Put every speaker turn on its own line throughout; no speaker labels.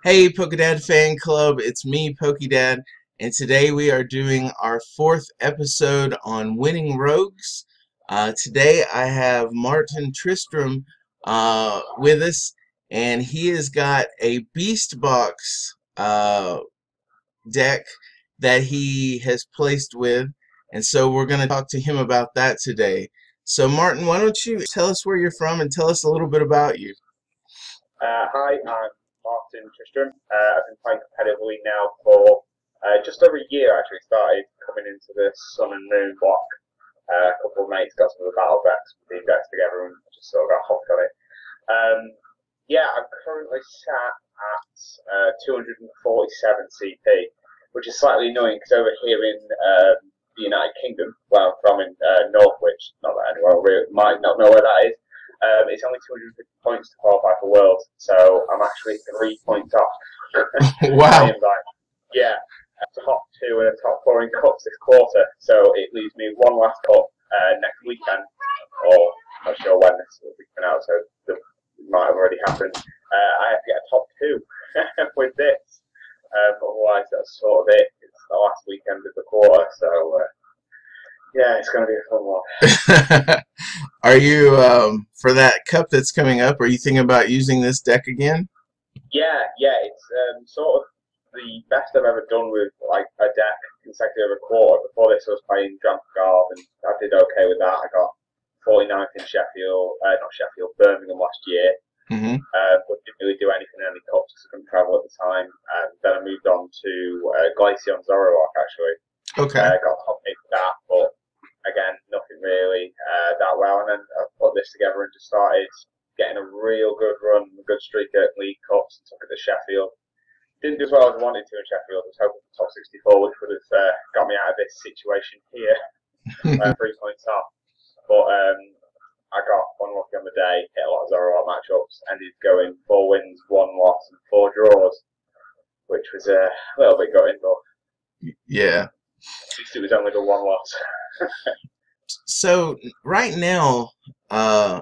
Hey, PokeDad fan club, it's me, PokeDad, and today we are doing our fourth episode on winning rogues. Today I have Martyn Tristram with us, and he has got a Beast Box deck that he has placed with, and so we're going to talk to him about that today. So, Martyn, why don't you tell us where you're from and tell us a little bit about you?
Hi, I'm Martyn Tristram. I've been playing competitively now for just over a year. Actually, started coming into the Sun and Moon block. A couple of mates got some of the battle decks, the decks together, and just sort of got hooked on it. Yeah, I'm currently sat at 247 CP, which is slightly annoying because over here in the United Kingdom, where I'm from in Northwich, not that anyone really might not know where that is. It's only 250 points to qualify for Worlds, so I'm actually 3 points off. I
Wow.
am like, yeah, a top two and a top four in cups this quarter, so it leaves me one last cup next weekend, or I'm not sure when this will be coming out, so it might have already happened. I have to get a top two with this. Otherwise, that's sort of it. It's the last weekend of the quarter, so yeah, it's going to be a fun one.
Are you for that cup that's coming up? Are you thinking about using this deck again?
Yeah, it's sort of the best I've ever done with like a deck consecutive a quarter. Before this, I was playing Jump Guard, and I did okay with that. I got 49th in Sheffield, not Sheffield, Birmingham last year.
Hmm.
But didn't really do anything in any cups because I couldn't travel at the time. And then I moved on to Glaceon Zoroark actually.
Okay.
Got top eight for that, but again, nothing really that well. And then I put this together and just started getting a real good run, a good streak at League Cups, and took it to Sheffield. Didn't do as well as I wanted to in Sheffield. I was hoping for top 64, which would have got me out of this situation here, 3 points off. But I got unlucky on the day, hit a lot of Zoroark matchups, ended going 4 wins, 1 loss, and 4 draws, which was a little bit gutting, but
Yeah.
at least it was only the 1 loss.
So right now, I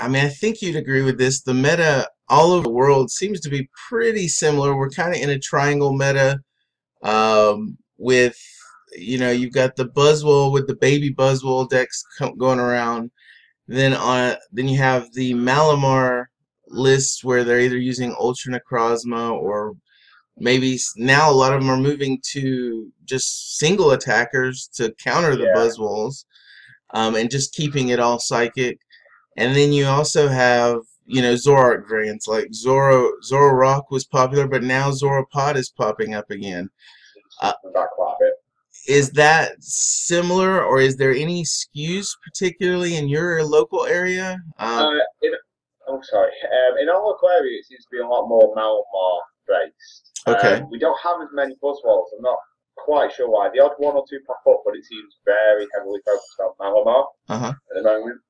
mean, I think you'd agree with this. The meta all over the world seems to be pretty similar. We're kind of in a triangle meta, with you've got the Buzzwole with the baby Buzzwole decks going around. Then you have the Malamar lists where they're either using Ultra Necrozma or maybe now a lot of them are moving to just single attackers to counter the
Yeah,
Buzzwoles, and just keeping it all psychic. And then you also have Zoroark variants like Zoroark was popular, but now Zoropod is popping up again.
seems to
Uh,
have come back quite a bit.
is that similar, or is there any skews particularly in your local area?
In, oh, sorry. In our local area, it seems to be a lot more Malamar based.
Okay.
We don't have as many Buzzwalls. I'm not quite sure why. The odd one or two pop up, but it seems very heavily focused on Malamar
Uh-huh.
at the moment.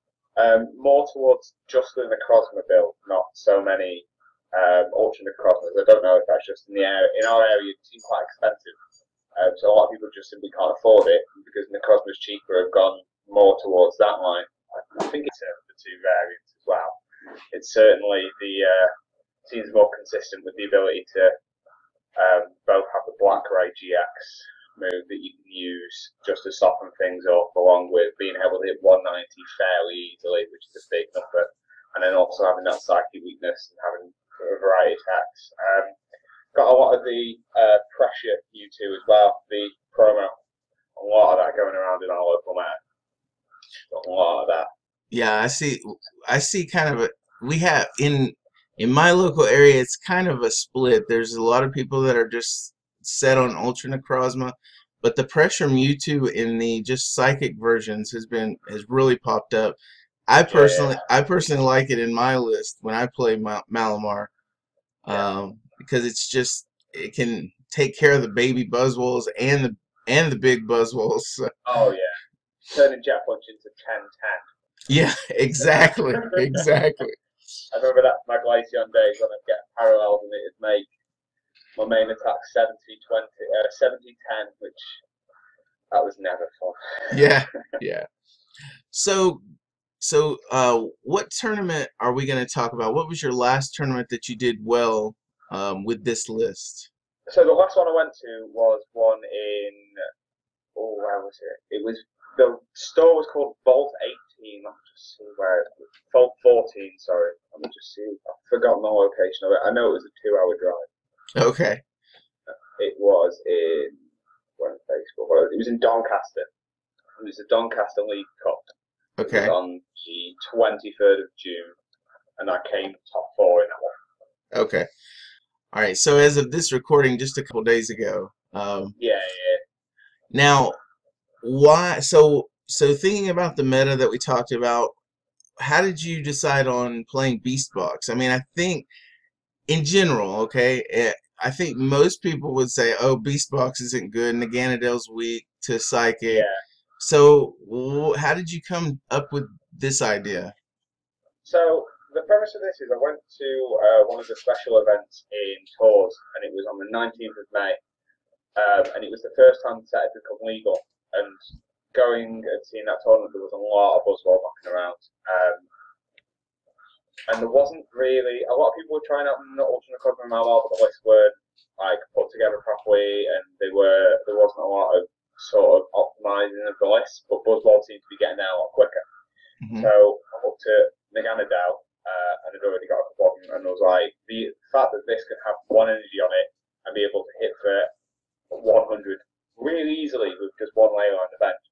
More towards just the Necrozma build, not so many Ultra Necrozmas. I don't know if that's just in the area. In our area, it seems quite expensive. So a lot of people just simply can't afford it because Necrozma's cheaper have gone more towards that line. I think it's the two variants as well. It's certainly the seems more consistent with the ability to both have the Black Ray GX move that you can use just to soften things up, along with being able to hit 190 fairly easily, which is a big number, and then also having that psychic weakness and having a variety of attacks. Got a lot of the pressure U2 as well, the promo. A lot of that going around in our local meta. Got a lot of that.
Yeah, I see kind of a we have in my local area it's kind of a split. There's a lot of people that are just set on Ultra Necrozma, but the Pressure Mewtwo in the just psychic versions has really popped up. I
Yeah,
personally I personally like it in my list when I play Malamar,
yeah.
because it can take care of the baby Buzzwoles and the big Buzzwoles. So,
Oh yeah. Turning Jet Punch into 10-10.
yeah, exactly, exactly.
I remember that my Glaceon days when I'd get parallels and it'd make my main attack 70-20, 70-10, which that was never fun.
Yeah, yeah. So, what tournament are we going to talk about? What was your last tournament that you did well? with this list?
So the last one I went to was one in, oh, where was it? It was, the store was called Vault 18. Let me just see where it was. Vault 14, sorry. Let me just see. I've forgotten the location of it. I know it was a 2-hour drive.
Okay.
It was in, where Facebook was. It was in Doncaster. It was the Doncaster League Cup. It
Okay.
was on the 23rd of June, and I came top 4 in that one.
Okay. All right. So as of this recording, just a couple days ago.
Yeah.
Now, why? So thinking about the meta that we talked about, how did you decide on playing Beast Box? I mean, I think in general, okay, I think most people would say, "Oh, Beast Box isn't good. Naganadale's weak to Psychic."
Yeah.
So, how did you come up with this idea?
So the premise of this is I went to one of the special events in Tours, and it was on the 19th of May, and it was the first time the set had become legal. And going and seeing that tournament, there was a lot of Buzzwole knocking around, and there wasn't really a lot of people were trying out Ultra Necrozma and Malware, but the lists weren't like put together properly, and there wasn't a lot of sort of optimizing of the lists. But Buzzwole seemed to be getting there a lot quicker.
Mm-hmm.
So I looked at Naganadale, and I'd already got a couple of them, and I was like, the fact that this could have one energy on it and be able to hit for 100 really easily with just one layer on the bench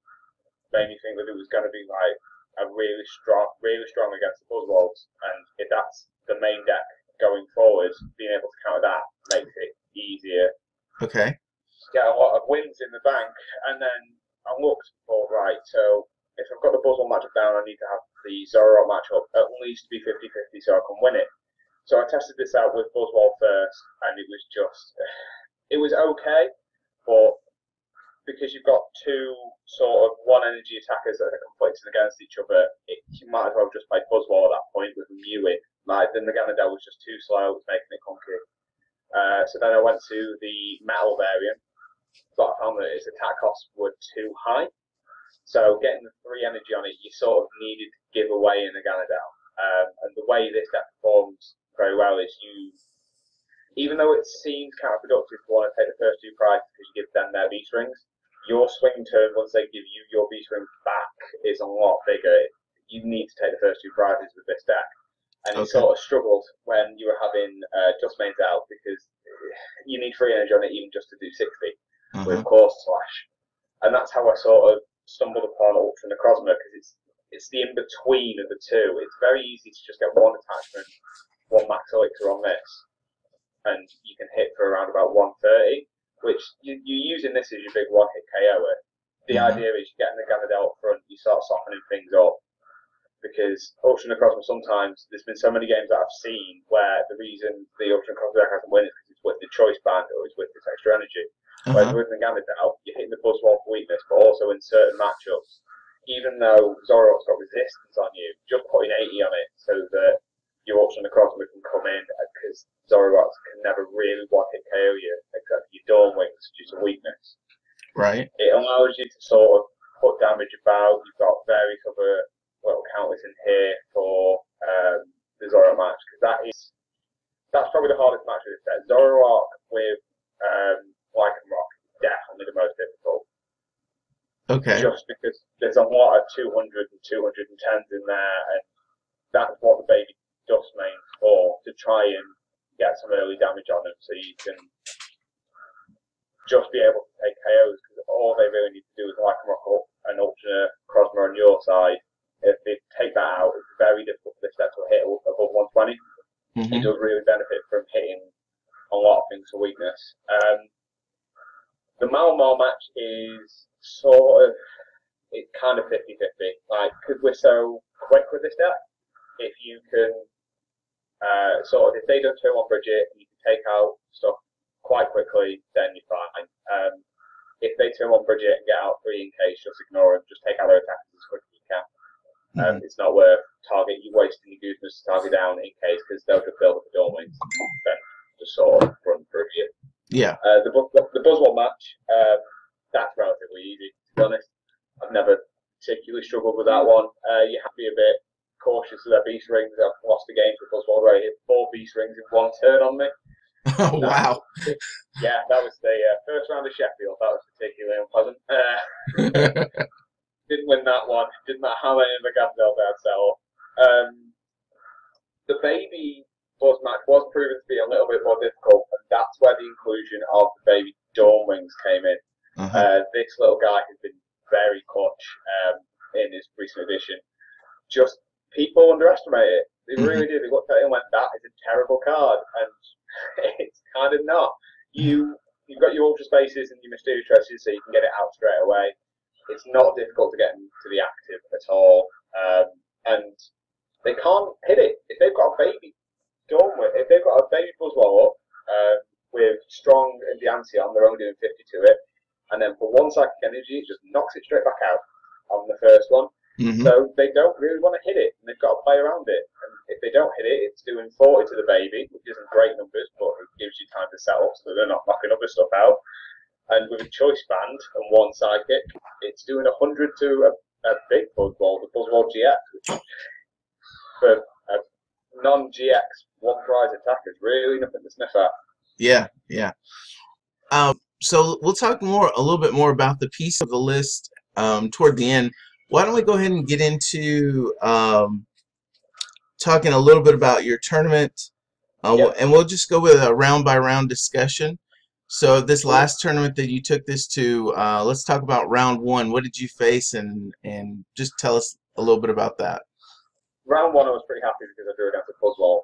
made me think that it was going to be like a really strong against the Buzzwoles, and if that's the main deck going forward, being able to counter that makes it easier.
Okay.
Get a lot of wins in the bank, and then I looked and thought, right, so if I've got the Buzzwole matchup down, I need to have the Zoroark matchup at least be 50-50 so I can win it. So I tested this out with Buzzwole first, and it was okay, but because you've got two sort of one energy attackers that are conflicting against each other, you might as well just play Buzzwole at that point with Mew in. Like, the Naganadel was just too slow, it was making it clunky. So then I went to the metal variant, but I found that its attack costs were too high. So getting the 3 energy on it, you sort of needed to give away in Naganadel. And the way this deck performs very well is even though it seems counterproductive to want to take the first 2 prizes because you give them their beast rings, your swing turn, once they give you your beast rings back, is a lot bigger. You need to take the first 2 prizes with this deck. And it sort of struggled when you were having Dust Mains out because you need 3 energy on it even just to do 60 with Course Slash. And that's how I sort of stumbled upon Ultra Necrozma, because it's the in-between of the two. It's very easy to just get one attachment, one max elixir on this, and you can hit for around about 130, which you're using this as your big one-hit KO. The idea is you get in the Naganadel up front, you start softening things up, because Ultra Necrozma sometimes, there's been so many games that I've seen where the reason the Ultra Necrozma deck hasn't won is because it's with the choice band or it's with this extra energy. Whereas with Naganadel, you're hitting the Buzzwole for weakness, but also in certain matchups, even though Zoroark's got resistance on you, just putting 80 on it so that your Ultra Necrozma can come in, because Zoroark can never really one-hit KO you, except your Dawn Wings due to weakness.
Right.
It allows you to sort of put damage about. You've got various other little counters in here for the Zoroark match, because that's probably the hardest match of this set. Zoroark with Lycanroc is definitely the most difficult.
Okay.
Just because there's a lot of 200 and 210s in there, and that's what the baby Dust Main's for, to try and get some early damage on them so you can just be able to take KOs, because all they really need to do is Lycanroc up and Ultra Necrozma on your side. If they take that out, it's very difficult for this set to hit above 120. It does really benefit from hitting a lot of things for weakness. The Malmar match is sort of, it's kind of 50-50. Like, because we're so quick with this deck, if you can if they don't turn on Bridget and you can take out stuff quite quickly, then you're fine. If they turn on Bridget and get out 3 in case, just ignore them, just take out their attackers as quick as you can. It's not worth you wasting your goodness to target down in case, because they'll just build up the Dawn Wings and then just sort of run through you.
Yeah.
The Buzzwole match, that's relatively easy, to be honest. I've never particularly struggled with that one. You have to be a bit cautious of their beast rings. I've lost the game to Buzzwole where I hit 4 beast rings in one turn on me.
Oh,
That
wow.
yeah, that was the first round of Sheffield. That was particularly unpleasant. Didn't win that one. Didn't matter how many of the Gandalf I had set up. The baby buzz match was proven to be a little bit more difficult, and that's where the inclusion of the baby Dawnwings came in. This little guy has been very clutch in his recent edition. Just people underestimate it. They really do. They looked at it and went, "That is a terrible card," and it's kind of not. You've got your ultra spaces and your mysterious treasures, so you can get it out straight away. It's not difficult to get into the active at all, and they can't hit it if they've got a baby Dawnwing. If they've got a baby Buzzwole up with strong and Diancie on, they're only doing 50 to it, and then for one psychic energy, it just knocks it straight back out on the first one. So they don't really want to hit it, and they've got to play around it. And if they don't hit it, it's doing 40 to the baby, which isn't great numbers, but it gives you time to set up so they're not knocking other stuff out. And with a choice band and one psychic, it's doing 100 to a big Buzzwole, the Buzzwole GX, which for a non-GX one prize attacker is really nothing to sniff at.
Yeah, yeah. So we'll talk a little bit more about the piece of the list toward the end. Why don't we go ahead and get into talking a little bit about your tournament, and we'll just go with a round-by-round discussion. So this last tournament that you took this to, let's talk about round one. What did you face, and just tell us a little bit about that.
Round one, I was pretty happy because I drew against a Buzzwole.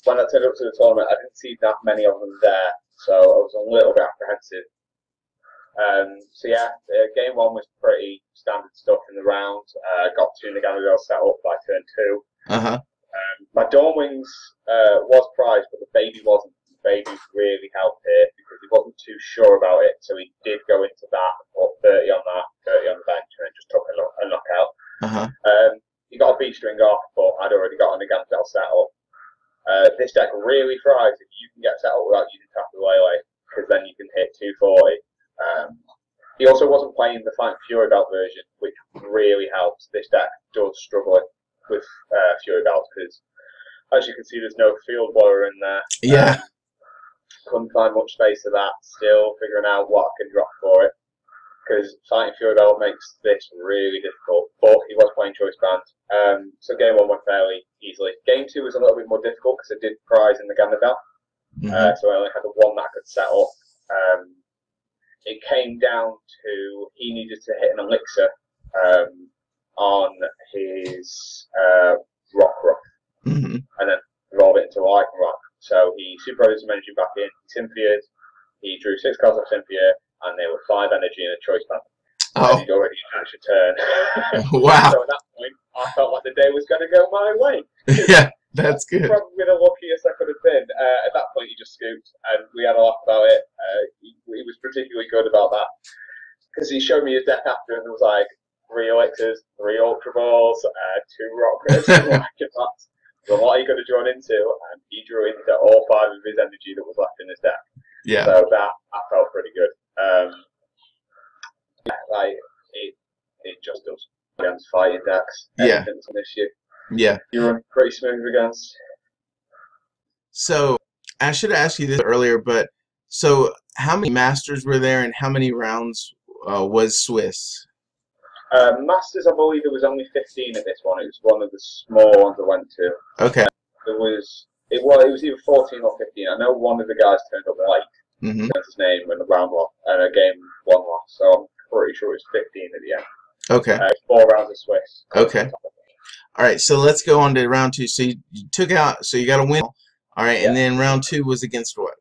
When I turned up to the tournament, I didn't see that many of them there, so I was a little bit apprehensive. So yeah, game one was pretty standard stuff in the round. Got two Naganadel set up by turn two. My Dawnwings was prized, but the baby wasn't. The baby really helped here because he wasn't too sure about it, so he did go into that, put 30 on that, 30 on the bench, and then just took a knockout. He got a B string off, but I'd already got a Naganadel set up. This deck really thrives if you can get set up without using Tap the Lele, because then you can hit 240. He also wasn't playing the Fighting Fury Belt version, which really helps. This deck does struggle with Fury Belt because, as you can see, there's no Field Blower in there.
Yeah.
Couldn't find much space for that. Still figuring out what I can drop for it, because Fighting Fury Belt makes this really difficult. But he was playing Choice Band. So game one went fairly easily. Game two was a little bit more difficult because I did prize in the Gandalf. So I only had the one that I could set up. It came down to he needed to hit an elixir on his rock, and then rolled it into Lycan Rock. So he superposed some energy back in, Synthia'd, he drew 6 cards off Synthia, and they were 5 energy in a choice band. And he'd already finished a turn.
Wow.
So at that point, I felt like the day was going to go my way.
Yeah, that's good.
Probably the luckiest I could have been. At that point, he just scooped, and we had a laugh about it. He was particularly good about that, because he showed me his deck after, and there was like 3 elixirs, 3 ultra balls, 2 rock grids, a lot he could have drawn into, and he drew into all 5 of his energy that was left in his deck.
Yeah.
So that felt pretty good. It just does against fighting decks.
Yeah.
Anything's an issue.
Yeah.
You run pretty smooth against.
So I should have asked you this earlier, but so how many Masters were there, and how many rounds was Swiss?
Masters, I believe there was only 15 at this one. It was one of the small ones I went to.
Okay.
It was either 14 or 15. I know one of the guys turned up late. That's his name in the round loss and a game 1 loss. So I'm pretty sure it was 15 at the end.
Okay.
4 rounds of Swiss.
Okay. All right. So let's go on to round 2. So you took out. So you got a win. All right. And then round 2 was against what?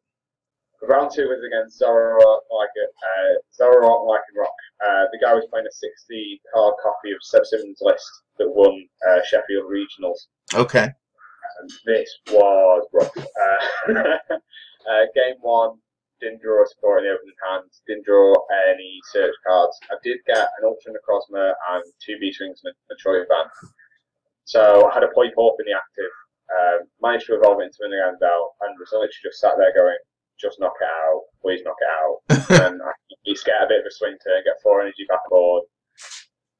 Round 2 was against Zororock Lycan Rock. The guy was playing a 60 card copy of Seb Simmons' list that won Sheffield Regionals.
Okay.
This was rough. Game 1, didn't draw a score in the opening hand, didn't draw any search cards. I did get an Ultra Necrozma and 2 B-Strings and a Troy Band. So I had a point up in the active, managed to evolve into an Naganadel, and was literally just sat there going, just knock it out, please knock it out. And he get a bit of a swing turn, get 4 energy back board,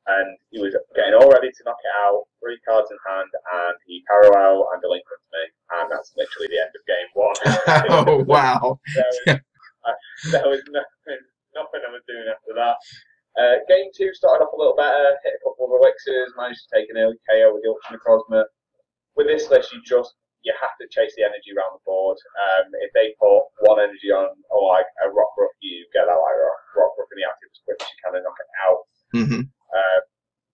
and he was getting all ready to knock it out, 3 cards in hand, and he parallel and delinquent to me. and that's literally the end of game one.
Oh wow.
There was nothing I was doing after that. Game two started off a little better, hit a couple of elixirs, managed to take an early KO with the Ultra Necrozma. With this list, you have to chase the energy around the board. If they put one energy on, or like a rock ruff, you get that like rock ruff in the active as quick as you can and knock it out.
Mm-hmm.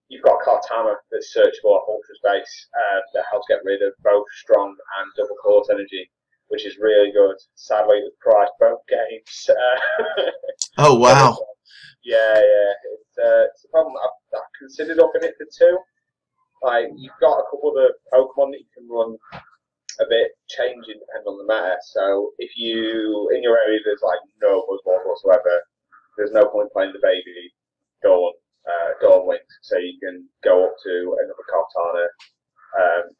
You've got Kartama that's searchable off Ultra Space that helps get rid of both strong and double court energy, which is really good. Sadly, it was priced both games.
Oh wow.
Yeah. It's a problem. I've considered upping it for two. Like, you've got a couple of the Pokemon that you can run a bit changing depending on the meta. So if you in your area there's like no Buzzwalls whatsoever, there's no point playing the baby Dawn Wings. So you can go up to another Kartana.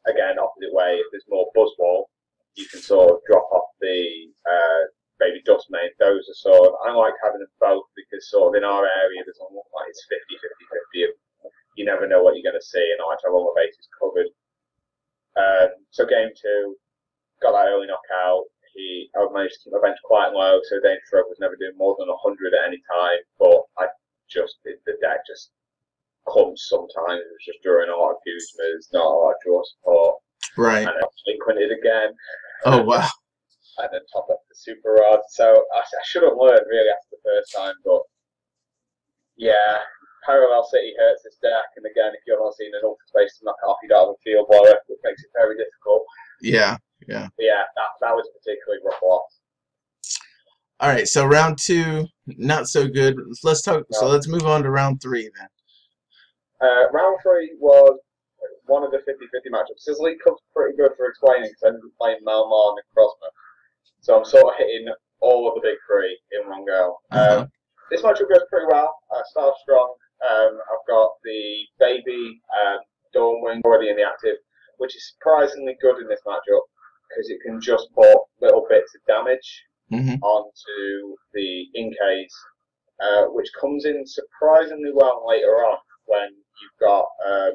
Again, opposite way. If there's more Buzzwall, you can sort of drop off the baby Dustmane. Those are sort of, I like having them both because sort of in our area there's almost like it's 50-50-50. You never know what you're going to see, and I like to have all my bases covered. So game two, got that early knockout. I managed to keep my bench quite low, so Dangerous Rogue was never doing more than 100 at any time. But the deck just clumps sometimes. It was just drawing a lot of Guzmas, not a lot of draw support.
Right.
And I Quinted again.
Oh wow.
And then top up the Super Rod. So I should have learned really after the first time, but yeah. Parallel City hurts this deck, and again, if you're not seeing an Ultra Space to knock it off, you don't have a Field Blower, which makes it very difficult.
Yeah.
But yeah, that was a particularly rough loss.
All right, so round two, not so good. Let's talk. No. So let's move on to round three then.
Round three was one of the 50-50 matchups. This league comes pretty good for explaining because I'm playing Malmar and Necrozma. So I'm sort of hitting all of the big three in one go. This matchup goes pretty well. I start strong. I've got the baby Dawnwing already in the active, which is surprisingly good in this matchup because it can just put little bits of damage onto the Inkays, which comes in surprisingly well later on when you've got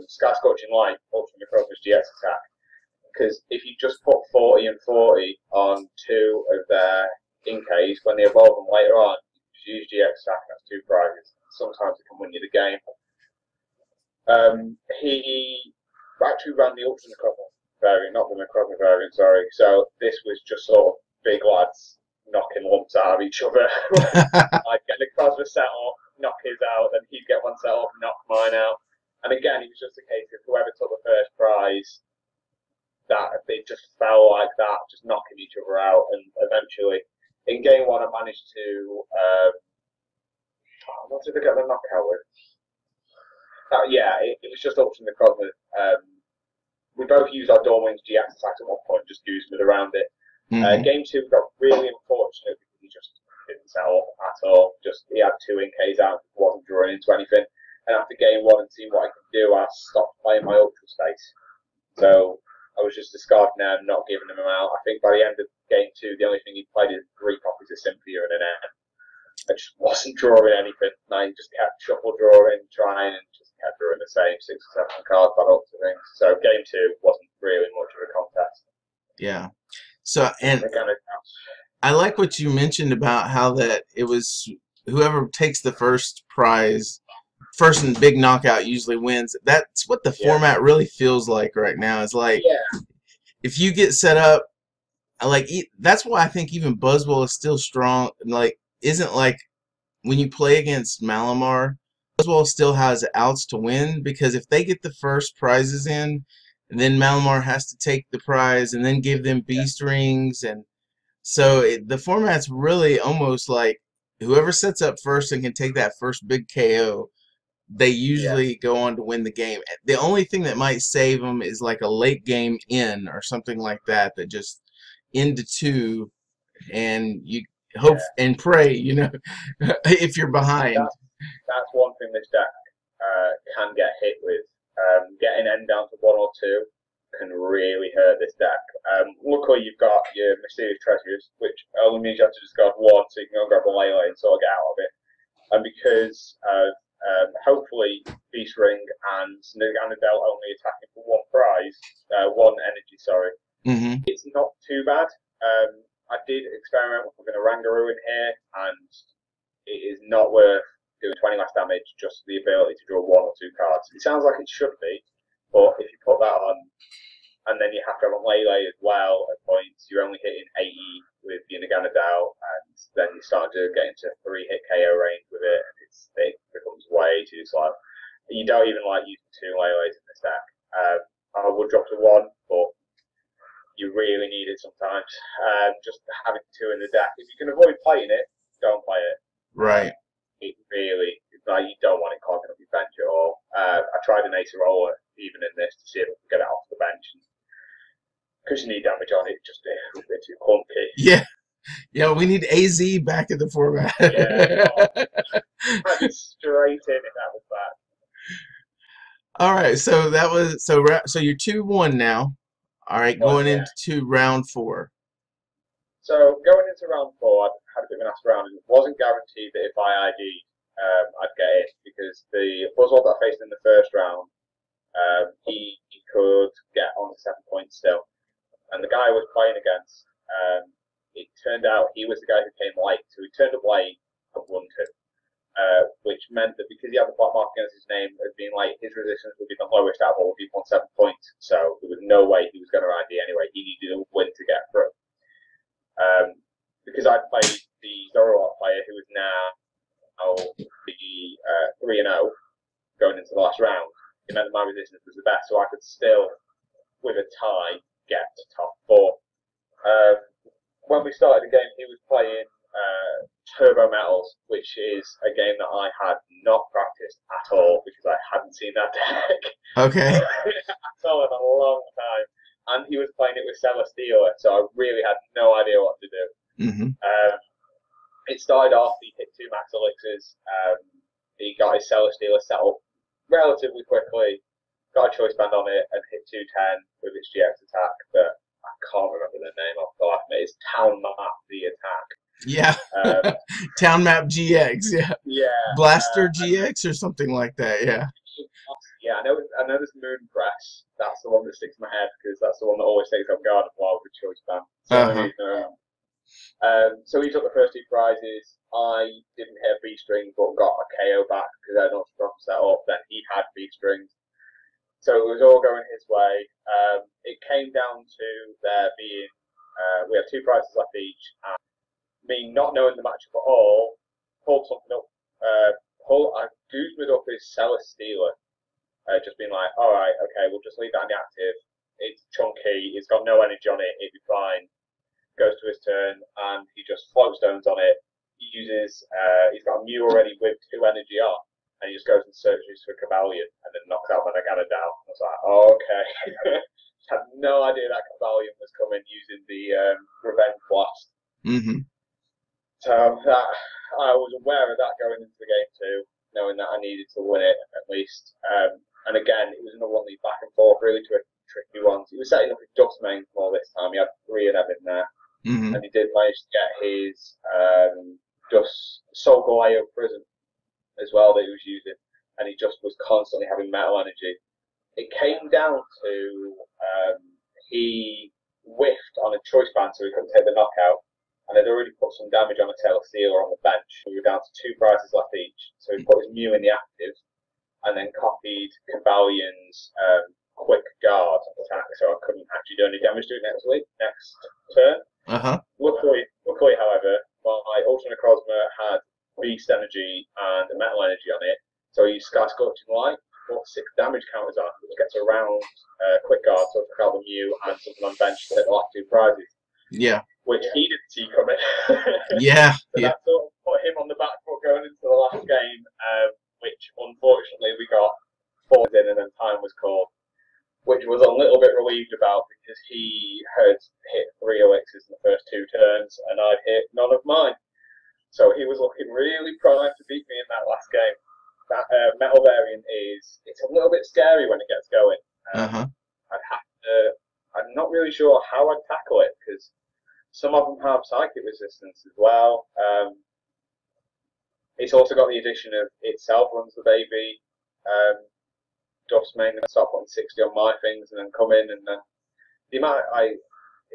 Sky Scorching Light, Ultra Necrozma's GX attack. Because if you just put 40 and 40 on two of their Inkays, when they evolve them later on, use GX attack, that's two prizes. Sometimes it can win you the game. He actually ran the Ultra Necrozma variant, not the Necrozma variant, sorry. So this was just sort of big lads knocking lumps out of each other. I'd get Necrozma set up, knock his out, then he'd get one set up, knock mine out. And again, it was just a case of whoever took the first prize, that they just fell like that, just knocking each other out. And eventually, in game one, I managed to. What did I get the knockout with? It was just Ultra Necrozma. We both used our Dawnwing's GX attack at one point, just used it around it. Game two got really unfortunate because he just didn't set up at all. He had two Inkays out, wasn't drawing into anything. And after game one and seeing what I could do, I stopped playing my Ultra Space. So I was just discarding them, not giving them out. I think by the end of game two, the only thing he played is 3 copies of Cynthia and an N. I just wasn't drawing anything. And I just kept shuffle drawing, trying, and just kept drawing the same 6 or 7 cards back up to things. So game two wasn't really much of a contest.
Yeah. So, and I like what you mentioned about how that it was whoever takes the first prize, first and big knockout usually wins. That's what the format really feels like right now. It's like if you get set up, that's why I think even Buzzwell is still strong. Like, isn't like when you play against Malamar, Buzzwell still has outs to win because if they get the first prizes in, and then Malamar has to take the prize and then give them beast rings, and so the format's really almost like whoever sets up first and can take that first big KO, they usually go on to win the game. The only thing that might save them is like a late game in or something like that just into 2, and you hope and pray, if you're behind.
That's one thing this deck can get hit with. Getting N down to 1 or 2 can really hurt this deck. Luckily, you've got your Mysterious Treasures, which only means you have to discard 1, so you can go and grab a Lele and sort of get out of it. And because hopefully Beast Ring and Naganadel only attacking for 1 prize, 1 energy, sorry,
Mm-hmm.
It's not too bad. I did experiment with an Orangaroo in here, and it is not worth doing 20 less damage just for the ability to draw 1 or 2 cards. It sounds like it should be, but if you put that on, and then you have to have a Lele as well at points, you're only hitting 80 with your Naganadel, and then you start to get into 3-hit KO range with it, and it becomes way too slow. You don't even like using 2 Leles in this deck. I would drop to 1, but you really need it sometimes. Just having 2 in the deck, if you can avoid playing it, don't play it.
Right.
It really, like, you don't want it clogging up your bench at all. I tried an Acerola even in this to see if I could get it off the bench. Because you need damage on it, just a bit too clunky.
Yeah. Yeah, we need AZ back in the format.
Yeah. I'd be straight in if that was bad.
All right, so that was so you're 2-1 now. All right, going into round 4.
So going into round 4, I had a bit of an ask round, and it wasn't guaranteed that if I ID'd, I'd get it, because the Buzzwole that I faced in the first round, he could get on 7 points still, and the guy I was playing against, it turned out he was the guy who came late, so he turned up late and won 2. Which meant that because he had the black mark against his name as being late, his resistance would be the lowest out of all people on 7 points. So there was no way he was going to ID anyway. He needed a win to get through. Because I played the Zoroark player who is now the 3-0 going into the last round, it meant that my resistance was the best, so I could still, with a tie, get to top 4. When we started the game, he was playing Turbo Metals, which is a game that I had not practiced at all because I hadn't seen that deck.
Okay.
At all in a long time. And he was playing it with Celesteela, so I really had no idea what to do.
Mm-hmm.
It started off, he hit 2 max elixirs, he got his Celesteela set up relatively quickly, got a choice band on it, and hit 210 with its GX attack that I can't remember the name off the life of me. It's Town Map the attack.
Yeah. Town Map GX, yeah.
Yeah.
Blaster GX or something like that, yeah.
Yeah, I know there's Moon Press. That's the one that sticks in my head because that's the one that always takes off guard while with choice band. So he took the first 2 prizes. I didn't hit B string but got a KO back because I had not strong set up. Then he had B strings. So it was all going his way. It came down to there being, we had 2 prizes left each, and me not knowing the matchup at all, pulled something up. I goosed up his Celesteela, just being like, all right, okay, we'll just leave that inactive. It's chunky, it's got no energy on it, it'd be fine. Goes to his turn, and he just float stones on it. He uses, he's got a Mew already with 2 energy on, and he just goes and searches for Cavalion, and then knocks out my Naganadel. I was like, oh, okay. Had no idea that Cavalion was coming using the Revenge Blast.
Mm-hmm.
So that I was aware of that going into the game too, knowing that I needed to win it at least. And again, it was another one lead back and forth, really to a tricky one. He was setting up his Dustmane more this time. He had 3 of them in there, and he did manage to get his Solgaleo Prison as well that he was using, and he just was constantly having metal energy. It came down to he whiffed on a choice band, so he couldn't take the knockout. And they'd already put some damage on a Celesteela on the bench. We were down to 2 prizes left each. So he put his Mew in the active and then copied Cavalion's quick guard attack, so I couldn't actually do any damage to it next turn. Luckily, however, my Ultra Necrozma had Beast Energy and Metal Energy on it, so he used Sky Scorching Light, put 6 damage counters on, which gets around quick guard, so I took out the Mew and something on bench to take the last 2 prizes.
Yeah.
Which he didn't see coming.
Yeah.
So that sort of put him on the back foot going into the last game, which unfortunately we got 4 in and then time was called, which was a little bit relieved about because he had hit 3 elixirs in the first 2 turns and I'd hit none of mine. So he was looking really primed to beat me in that last game. That metal variant it's a little bit scary when it gets going. I'm not really sure how I'd tackle it because some of them have psychic resistance as well. It's also got the addition of itself runs the baby Dustmane, and start putting 60 on my things and then come in, and then the amount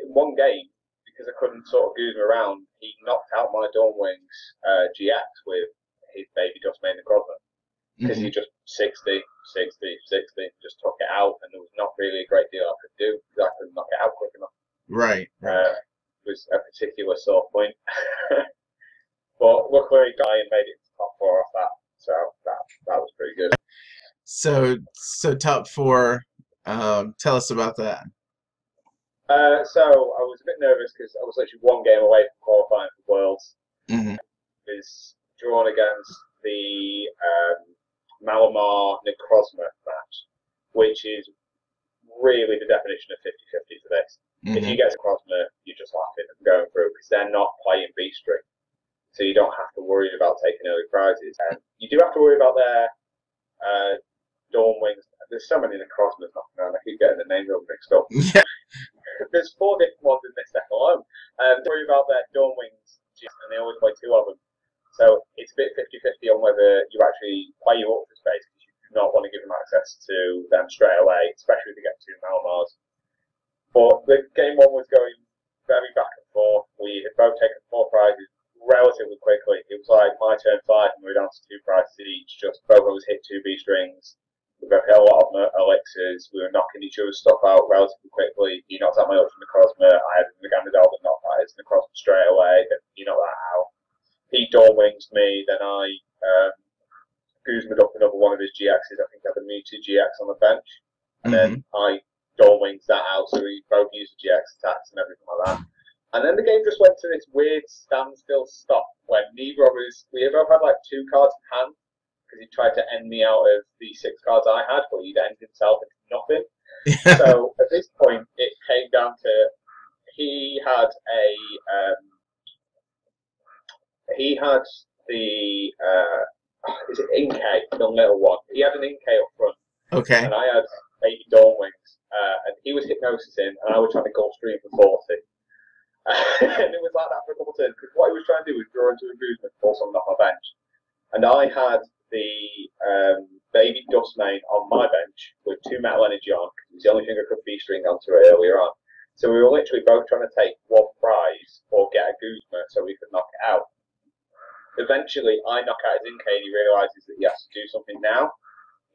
in one game, because I couldn't sort of Guzma around, he knocked out my Dawnwings GX with his baby Dustmane Necrozma. Because he just 60, just took it out, and there was not really a great deal I could do because I couldn't knock it out quick enough.
Right.
It was a particular sore point. But luckily, Guy made it to top 4 off that, so that was pretty good.
So top 4, tell us about that.
So I was a bit nervous because I was literally one game away from qualifying for Worlds.
Mm-hmm.
I was drawn against the Malamar Necrozma match, which is really the definition of 50-50 for this. Mm-hmm. If you get Necrozma, you're just laughing and going through because they're not playing B-string. So you don't have to worry about taking early prizes. And you do have to worry about their Dawnwings. There's so many Necrozmas knocking around, I keep getting the names all mixed up.
Yeah.
There's 4 different ones in this deck alone. Worry about their Dawnwings, and they always play 2 of them. So it's a bit 50-50 on whether you actually play your Ultra Space, because you do not want to give them access to them straight away, especially if they get 2 Malamars. But the game 1 was going very back and forth. We had both taken 4 prizes relatively quickly. It was like my turn 5 and we were down to 2 prizes each. Just both of us hit 2 B strings. We both hit a lot of elixirs. We were knocking each other's stuff out relatively quickly. He knocked out my Ultra Necrozma. I had the Gandalf that knocked out his Necrozma straight away. Then he knocked that out. He Dawnwings me, then I Guzma'd up another one of his GXs. I think I had a muted GX on the bench. And then I Dawnwings that out, so we both used the GX attacks and everything like that. And then the game just went to this weird standstill stop when neither of us, we both had like 2 cards in hand, because he tried to end me out of the 6 cards I had, but he'd end himself into nothing. So at this point, it came down to he had the is it Inkay, the little one? He had an Inkay up front.
Okay.
And I had baby Dawnwings, and he was hypnosising, and I was trying to Gulfstream for 40. And it was like that for a couple of turns, because what he was trying to do was draw into a Guzman and pull something off my bench. And I had the baby Dustmane on my bench with 2 metal energy on, because it was the only thing I could B-string onto it earlier on. So we were literally both trying to take 1 prize or get a Guzman so we could knock it out. Eventually, I knock out his Inkay and he realises that he has to do something now.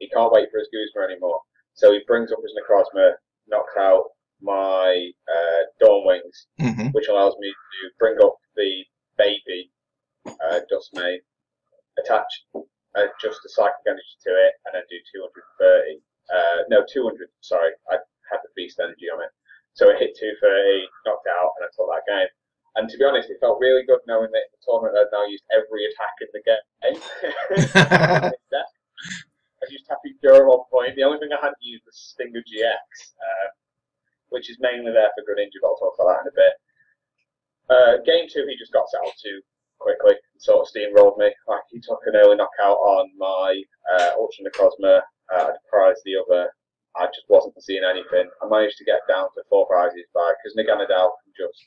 He can't wait for his Guzma anymore. So he brings up his Necrozma, knocks out my Dawnwings, which allows me to bring up the baby Dustmane, attach just a psychic energy to it, and then do 230. No, 200, sorry. I had the beast energy on it. So it hit 230, knocked out, and I took that game. And to be honest, it felt really good knowing that in the tournament I'd now used every attack in the game. I used Happy Cure at one point. The only thing I hadn't used was Stinger GX, which is mainly there for good injury, but I'll talk about that in a bit. Game 2, he just got settled too quickly, sort of steamrolled me. Like, he took an early knockout on my Ultra Necrozma. I'd prized the other. I just wasn't seeing anything. I managed to get down to 4 prizes because Naganadal can just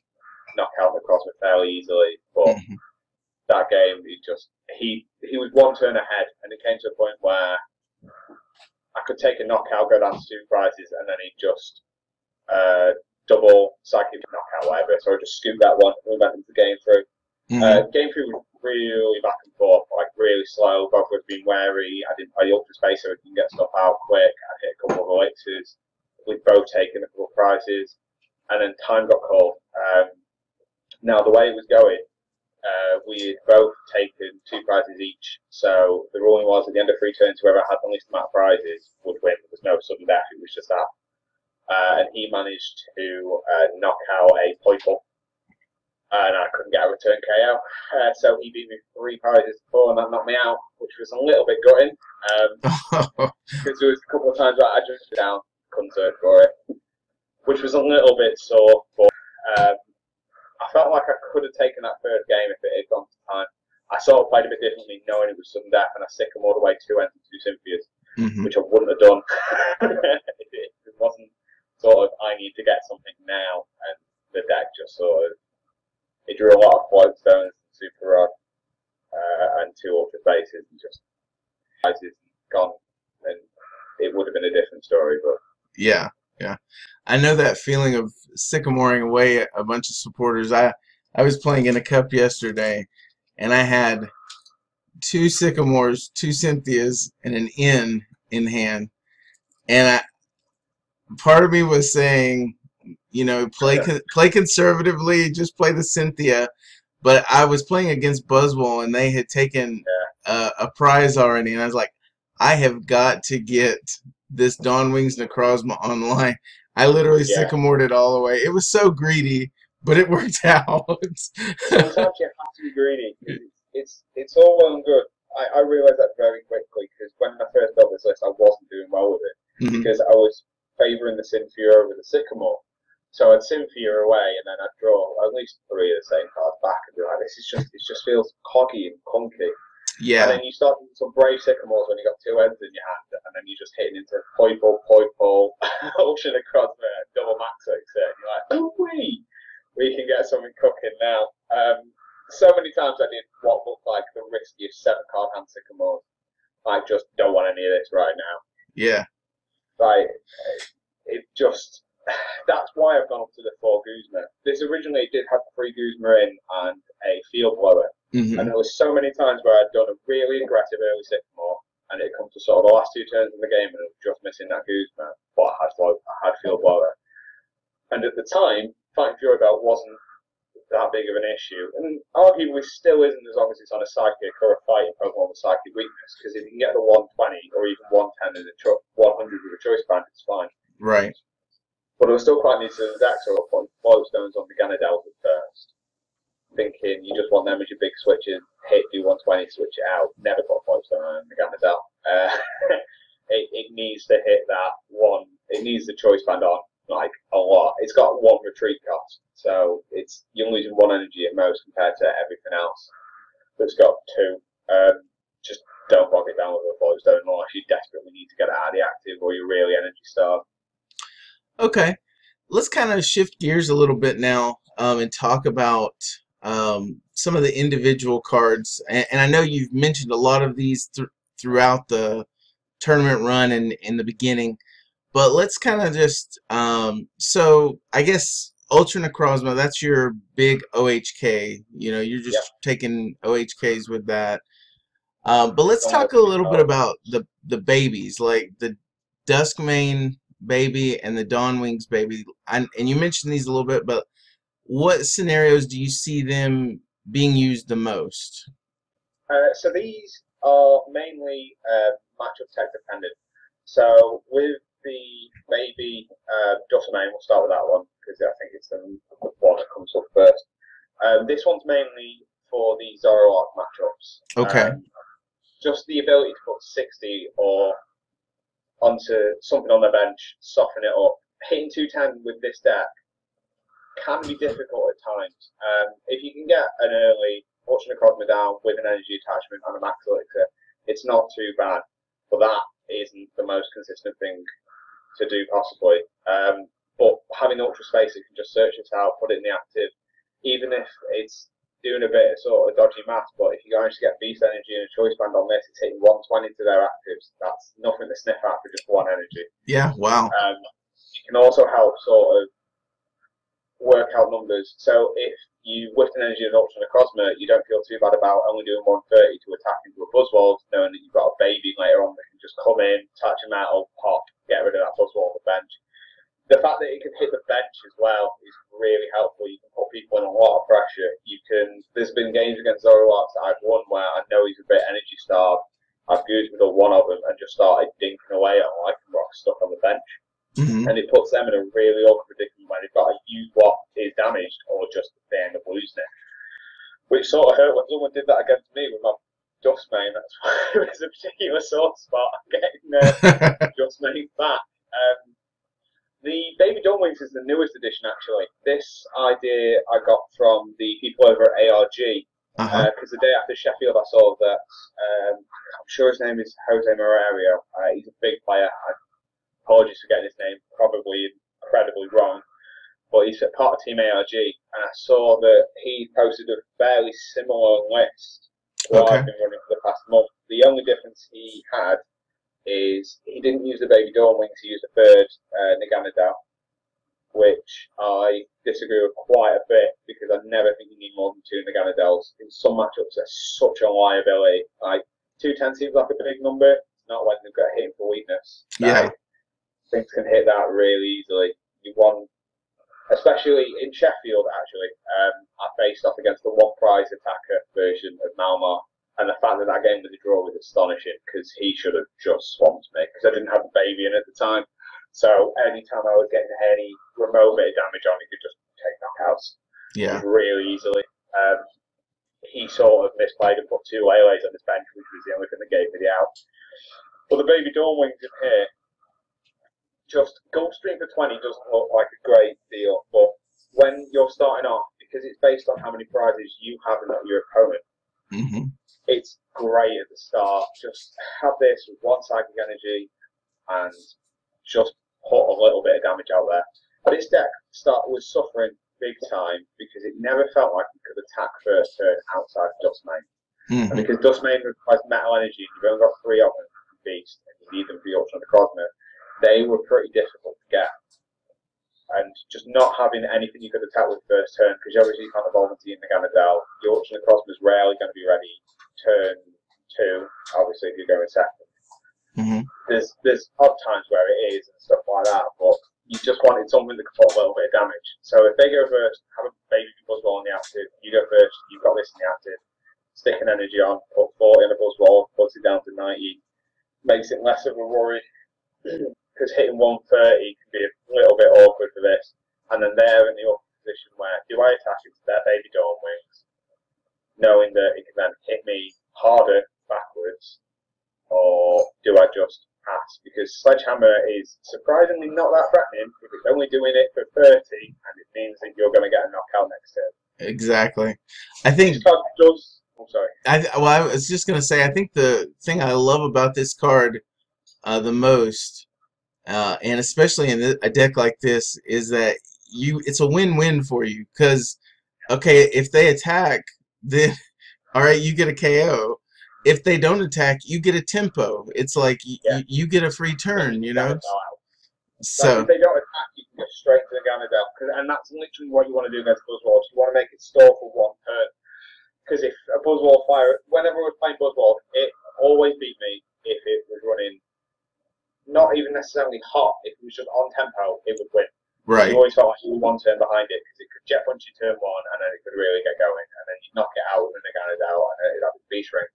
knock out Necrozma fairly easily, but that game, he was 1 turn ahead, and it came to a point where I could take a knockout, go down to 2 prizes, and then he'd just double psychic knockout, whatever. So I just scooped that one and went into game 3. Game 3 was really back and forth, like really slow. Both of us being wary. I didn't play Ultra Space so I can get stuff out quick. I hit a couple of elixirs. We'd both taken a couple of prizes, and then time got called. Now, the way it was going, we had both taken 2 prizes each. So the ruling was at the end of 3 turns, whoever had the least amount of prizes would win. There was no sudden death, it was just that. And he managed to knock out a Poiple. And I couldn't get a return KO. So he beat me 3 prizes to 4, and that knocked me out, which was a little bit gutting. Because there was a couple of times where I just down, couldn't search for it. Which was a little bit sore, but I felt like I could have taken that 3rd game if it had gone to time. I sort of played a bit differently, knowing it was sudden death, and I sick them all the way 2 ends and 2 Symphias, which I wouldn't have done. It wasn't sort of, I need to get something now, and the deck just sort of, it drew a lot of float stones, super rod, and 2 ultra bases, and just gone, and it would have been a different story, but
yeah. Yeah. I know that feeling of sycamoring away a bunch of supporters. I was playing in a cup yesterday, and I had 2 sycamores, 2 Cynthias, and an in hand. And part of me was saying, you know, play conservatively, just play the Cynthia. But I was playing against Buzzwole, and they had taken a prize already, and I was like, I have got to get this Dawnwings Necrozma online. I literally sycamored it all the way. It was so greedy, but it worked out.
Sometimes you have to be greedy. It's all well and good. I realised that very quickly, because when I first built this list, I wasn't doing well with it, because I was favouring the Cynthia over the Sycamore. So I'd Cynthia away, and then I'd draw at least 3 of the same cards back, and be like, it just feels coggy and clunky.
Yeah.
And then you start doing some brave Sycamores when you got 2 ends in your hand, and then you're just hitting into Poipole, Ocean Necrozma, double max Elixir, and you're like, oh we can get something cooking now. So many times I did what looked like the riskiest 7-card hand Sycamores. I just don't want any of this right now.
Yeah.
Like, it just... That's why I've gone up to the 4 Guzma. This originally did have 3 Guzma in and a field blower. And there was so many times where I'd done a really aggressive early Sycamore, and it come to sort of the last 2 turns in the game, and it was just missing that Guzma. But I had field blower. And at the time, fighting Fury Belt wasn't that big of an issue, and arguably still isn't as long as it's on a psychic or a fighting Pokemon with psychic weakness. Because if you can get the 120 or even 110 in a 100 with a choice band, it's fine.
Right.
But I was still quite new to the deck, so I was putting float stones on the Ganadels at first, thinking you just want them as your big switches, hit, do 120, switch it out. Never put a float stone on the Ganadel. It needs to hit that one. It needs the choice band on like a lot. It's got 1 retreat cost, so you're losing 1 energy at most compared to everything else that's got 2. Just don't bog it down with a float stone unless you desperately need to get it out of the active or you're really energy starved.
Okay, let's kind of shift gears a little bit now and talk about some of the individual cards. And I know you've mentioned a lot of these throughout the tournament run and in the beginning, but let's kind of just so I guess Ultra Necrozma, that's your big OHK. You know, you're just taking OHKs with that. But let's talk a little bit about the babies, like the Duskmane baby and the Dawnwings baby. And you mentioned these a little bit, but what scenarios do you see them being used the most?
So these are mainly matchup tech dependent. So with the baby Duskmane, we'll start with that one because I think it's the one that comes up first. This one's mainly for the Zoroark matchups.
Okay.
Just the ability to put 60 or onto something on the bench, soften it up. Hitting 210 with this deck can be difficult at times. If you can get an early Ultra Necrozma down with an energy attachment and a max elixir, it's not too bad. But that isn't the most consistent thing to do possibly. But having Ultra Space, it can just search it out, put it in the active, even if it's doing a bit of sort of dodgy math, but if you manage to get Beast Energy and a Choice Band on this, it's hitting 120 to their actives. That's nothing to sniff at for just 1 energy.
Yeah, wow.
You can also help sort of work out numbers. So if you whiffed an energy of Ultra Necrozma, you don't feel too bad about only doing 130 to attack into a Buzzwole, knowing that you've got a baby later on that can just come in, touch a metal, pop, get rid of that Buzzwole on the bench. The fact that it can hit the bench as well is really helpful. You can put people in a lot of pressure. There's been games against Zoroark that I've won where I know he's a bit energy starved. I've used with one of them and just started dinking away at Lycanroc stuck on the bench. And it puts them in a really awkward predicament where they've got to use what is damaged or just they end up losing it. Which sort of hurt when someone did that against me with my Duskmane. That's why it was a particular sore spot. I'm getting Duskmane back. The Baby Dawnwings is the newest edition, actually. This idea I got from the people over at ARG, because the day after Sheffield I saw that, I'm sure his name is Jose Morario. He's a big player. Apologies for getting his name probably incredibly wrong, but he's part of Team ARG, and I saw that he posted a fairly similar list to what I've been running for the past month. The only difference he had is he didn't use the Baby Dawn Wings, he used a third Naganadel, which I disagree with quite a bit because I never think you need more than 2 Naganadels. In some matchups, they're such a liability. Like 210 seems like a big number. It's not when they've got hit for weakness.
Yeah.
Like, things can hit that really easily. You want, especially in Sheffield, actually, I faced off against the one prize attacker version of Malmar, and the fact that that game was a draw was astonishing because he should have just swamped me because I didn't have the baby in at the time. So anytime I was getting any remote bit of damage on, he could just take knockouts really easily. He sort of misplayed and put 2 Lele's on his bench, which was the only thing that gave me the out. But the Baby Dawn Wings in here, just Gulfstream for 20 doesn't look like a great deal, but when you're starting off, because it's based on how many prizes you have and not your opponent, it's great at the start. Just have this with 1 psychic energy and just put a little bit of damage out there. But his deck was suffering big time because it never felt like it could attack first turn outside of Dustmane. And because Dustmane requires metal energy, and you've only got 3 of them from Beast, and you need them for your Necrozma, they were pretty difficult to get. And just not having anything you could attack with first turn, because obviously you can't evolve into your Naganadel, your Necrozma is rarely going to be ready turn 2, obviously if you're going second. There's odd times where it is and stuff like that, but you just wanted something that could put a little bit of damage. So if they go first, have a baby Buzzwall in the active, you go first, you've got this in the active, stick an energy on, put 40 in a Buzzwall, puts it down to 90, makes it less of a worry, because hitting 130 can be a little bit awkward for this. And then they're in the awkward position where, do I attach it to their Baby Dawn Wings, knowing that it can then hit me harder backwards, or do I just pass? Because Sledgehammer is surprisingly not that threatening if it's only doing it for 30, and it means that you're going to get a knockout next turn.
Exactly. I think
this card does. I'm sorry.
I was just going to say, I think the thing I love about this card the most, and especially in a deck like this, is that it's a win-win for you. Because, okay, if they attack, then all right, you get a KO. If they don't attack, you get a tempo. It's like you get a free turn, you know?
So if they don't attack, you can go straight to the Ganadel. And that's literally what you want to do against Buzzwalls. You want to make it stall for 1 turn. Because if a Buzzwall fire, whenever we're playing Buzzwall, it always beat me if it was running not even necessarily hot. If it was just on tempo, it would win.
Right.
You always felt like you were 1 turn behind it because it could jet punch you turn 1 and then it could really get going. And then you'd knock it out with the Ganadel and it'd have a beast ring.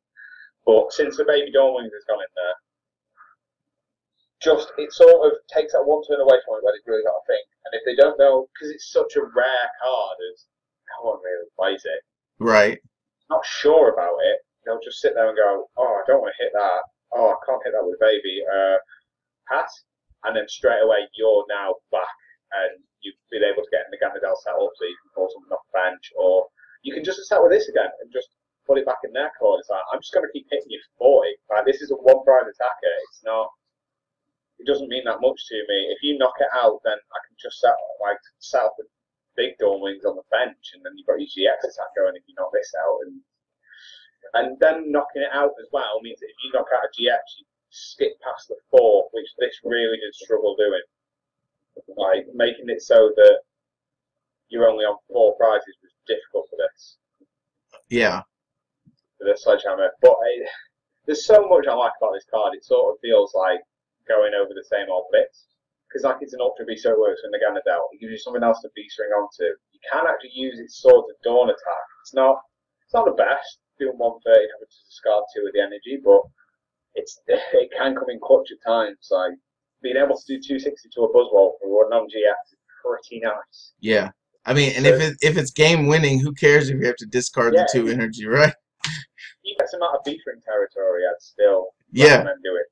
But since the Baby Dawn Wings has gone in there, it sort of takes that 1 turn away from it where they've really got to think. And if they don't know, because it's such a rare card, as no one really plays it.
Right.
Not sure about it, they'll just sit there and go, oh, I don't want to hit that. Oh, I can't hit that with a baby. Pass. And then straight away, you're now back and you've been able to get the Ganadel set up so you can pull something off the bench. Or you can just attack with this again and just put it back in their court. It's like, I'm just going to keep hitting you for 40. Like, this is a 1 prize attacker. It's not. It doesn't mean that much to me. If you knock it out, then I can just set up the big Dawn Wings on the bench, and then you've got your GX attack going if you knock this out. And then knocking it out as well means that if you knock out a GX, you skip past the 4, which this really did struggle doing. Like, making it so that you're only on 4 prizes was difficult for this.
Yeah.
The Sledgehammer, but there's so much I like about this card. It sort of feels like going over the same old bits because like it's an Ultra Beast, so it works with the Ganadel. It gives you something else to Beast Ring onto. You can actually use its Swords of Dawn attack. It's not the best doing 130 having to discard 2 with the energy, but it can come in clutch at times. Like being able to do 260 to a Buzzwall for a non-GX is pretty nice.
Yeah. I mean, and so, if it's game winning, who cares if you have to discard the 2 energy, right?
You get some out of beast ring territory, I'd still recommend do it.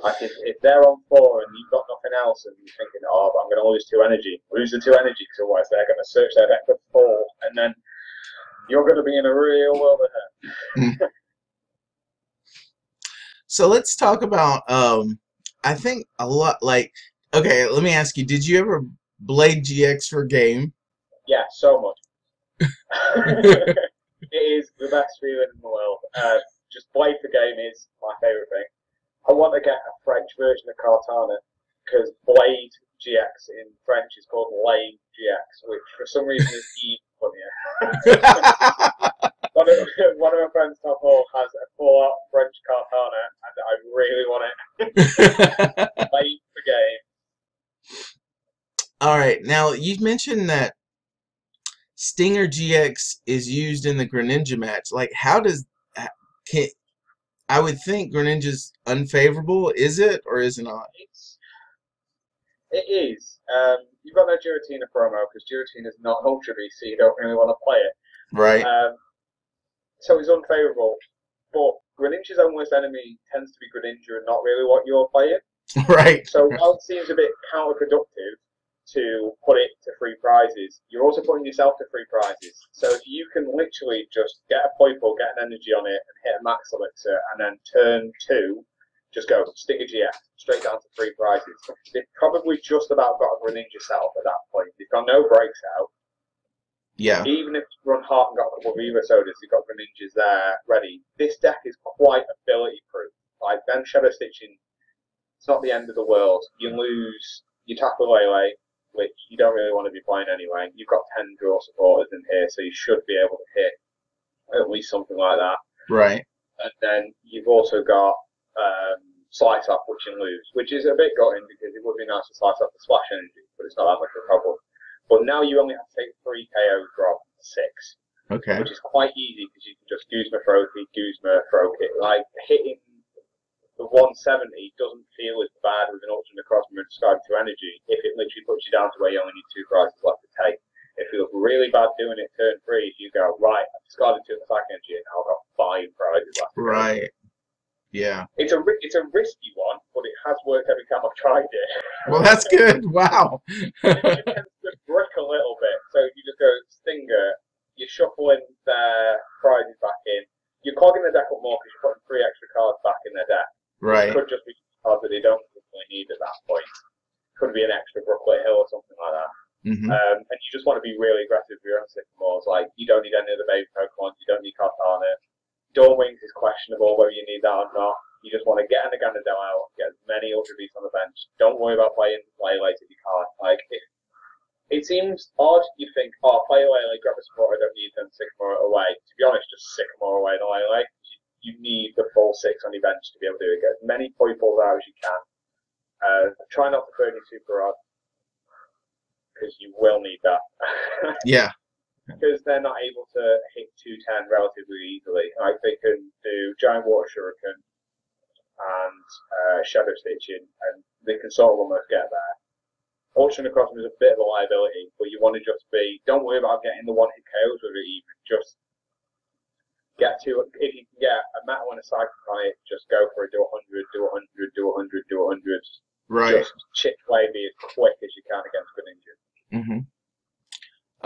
Like if they're on 4 and you've got nothing else and you're thinking, oh, but I'm going to lose 2 energy. Lose the 2 energy because otherwise they're going to search their deck for 4 and then you're going to be in a real world ahead.
So let's talk about, I think a lot, like, okay, let me ask you, did you ever Blade GX for game?
Yeah, so much. It is the best feeling in the world. Just Blade for game is my favourite thing. I want to get a French version of Cartana because Blade GX in French is called Lane GX, which for some reason is even funnier. One of my friends, Top Hall, has a full-out French Cartana, and I really want it. Late the game.
All right, now you've mentioned that Stinger GX is used in the Greninja match. Like, how does can I would think Greninja's unfavorable? Is it or is it not?
It is. You've got no Giratina promo because Giratina is not Ultra V, so you don't really want to play it.
Right.
So it's unfavorable. But Greninja's own worst enemy tends to be Greninja and not really what you're playing.
Right.
So while it seems a bit counterproductive to put it to free prizes, you're also putting yourself to free prizes. So if you can literally just get a Poiple, get an energy on it, and hit a Max Elixir, and then turn 2, just go Stinger GX, straight down to free prizes. They've probably just about got a Greninja set up at that point. They've got no breaks out.
Yeah.
Even if you run hard and got a couple of Viva Sodas, you've got Greninjas there ready. This deck is quite ability proof. Like, then Shadow Stitching, it's not the end of the world. You lose your Tackle Lele, which you don't really want to be playing anyway. You've got 10 draw supporters in here, so you should be able to hit at least something like that.
Right.
And then you've also got Slice Up, which you lose, which is a bit gutting because it would be nice to slice up the splash energy, but it's not that much of a problem. But now you only have to take 3 KOs drop 6.
Okay.
Which is quite easy because you can just Guzma throw it. Like, hitting the 170 doesn't feel as bad with an Ultra Necrozma and discarding 2 energy if it literally puts you down to where you only need 2 prizes left to take. It feels really bad doing it turn 3 if you go, right, I've discarded 2 attack energy and now I've got 5 prizes left.
Right. Yeah.
It's a risky one, but it has worked every time I've tried it.
Well, that's good. Wow.
It tends to brick a little bit. So you just go Stinger, you're shuffling their prizes back in. You're clogging the deck up more because you're putting 3 extra cards back in their deck.
Right.
It could just be cards that they don't really need at that point. Could be an extra Brooklet Hill or something like that.
Mm-hmm.
And you just want to be really aggressive with your own Sycamores. Like, you don't need any of the baby Pokemon, you don't need Cartana. Dawn Wings is questionable whether you need that or not. You just want to get an Ganondorf out, get as many Ultra Beasts on the bench. Don't worry about playing Lele if you can't. Like, it seems odd. You think, oh, play Lele, grab a support, I don't need them, Sycamore away. To be honest, just Sycamore away the Lele. You need the full 6 on your bench to be able to do it. Get as many Poipoles out as you can. Try not to burn your Super Rod, because you will need that.
Yeah.
Because they're not able to hit 210 relatively easily. Like, they can do Giant Water Shuriken and Shadow Stitching, and they can sort of almost get there. Ultra Necrozma is a bit of a liability, but you want to just be, don't worry about getting the one-hit KOs with it even, just get to, if you can get a metal and a psychic on it, just go for it, do 100, do 100, do 100, do 100.
Right.
Just chip play me as quick as you can against Greninja.
Mm-hmm.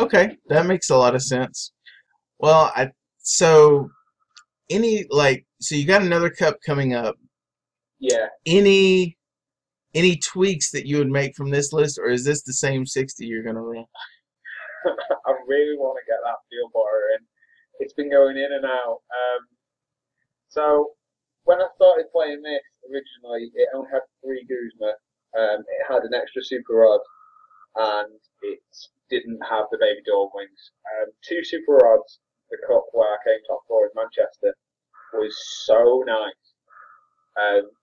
Okay, that makes a lot of sense. Well, so you got another cup coming up.
Yeah.
Any tweaks that you would make from this list, or is this the same 60 you're gonna run?
I really want to get that Field Borrower in. It's been going in and out. So when I started playing this originally, it only had 3 Guzma. It had an extra Super Rod, and it didn't have the Baby Dawn Wings. 2 Super Rods, the cup where I came top 4 in Manchester, was so nice.